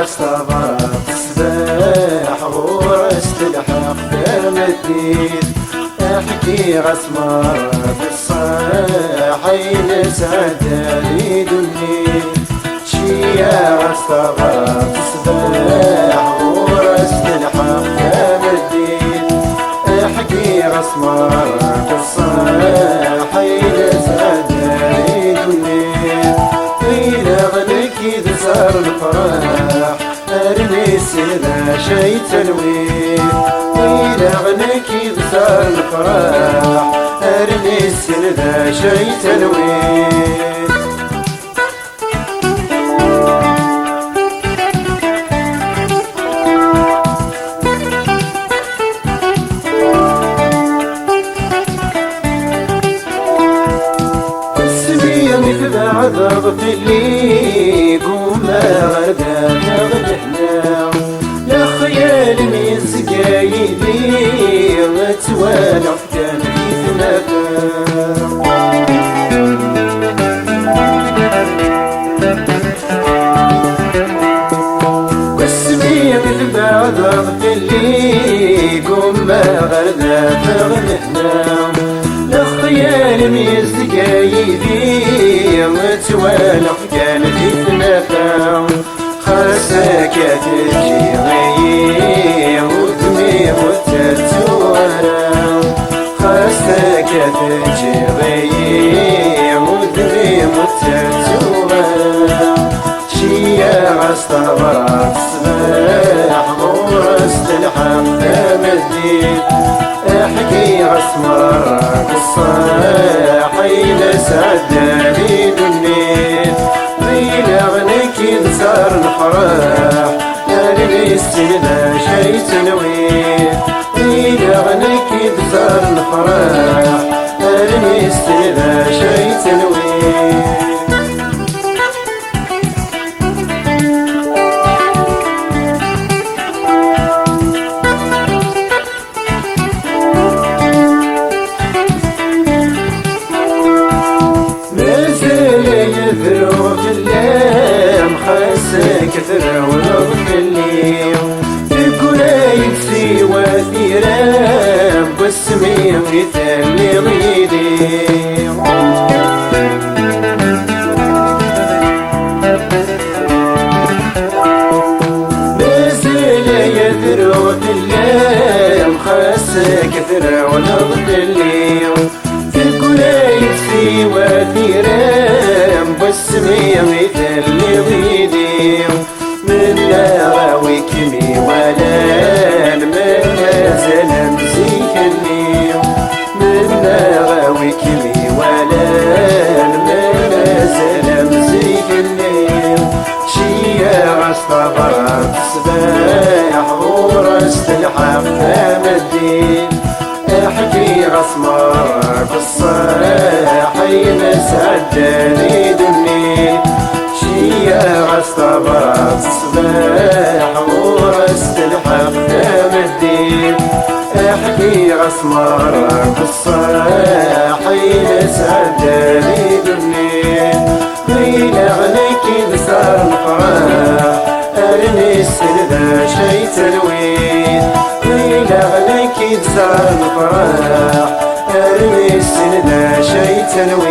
غصطبر الصباح ورست الحق مديد احكي غسمر بالصاحي نسعد لي دني شيا غصطبر الصباح ورست الحق مديد احكي غسمر بالصاحي نسعد لي دني إذا غنك صار الفرح أرنيس إذا شي تنوير إذا غنك صار الفرح أرنيس إذا شي تنوير ضغط اللي قوم غدا غدحنا لا خيال من سقايلي وتوالع كان في والسمية مثل بعض ضغط اللي قوم غدا غدحنا لا خيال من سقايلي وتوالق كان في ثلاثة خاصك تجي غير ودمي وتتوالى خاصك تجي غير ودمي وتتوالى شيا غصطبر الصباح ورست الحق مديد احكي غسمر بالصاحي نسعد لي دني غير غنك صار الفرح أرني السنة شي تنوير غير غنك صار الفرح أرني السنة شي تنوير كثر ونظف الليل تقول يكسي وثيرام والسمي مثال غيدي نزل يثرو الليل خاص كثر ونظف الليل تقول يكسي وثيرام والسمي مثال غيدي من لا غاويك مي ولا من زلم زيكني من لا غاويك مي ولا من زلم زيكني شيا غصطبر الصباح ورست الحق مدين احكي غسمر بالصاحي نسعد لي دني شيا غصطبر الصباح ورست الحق مدين احكي غسمر بالصاحي نسعد لي دني غير غنك صار الفرح أرني السنة شي تنوير غير غنك صار الفرح أرني السنة شي تنوير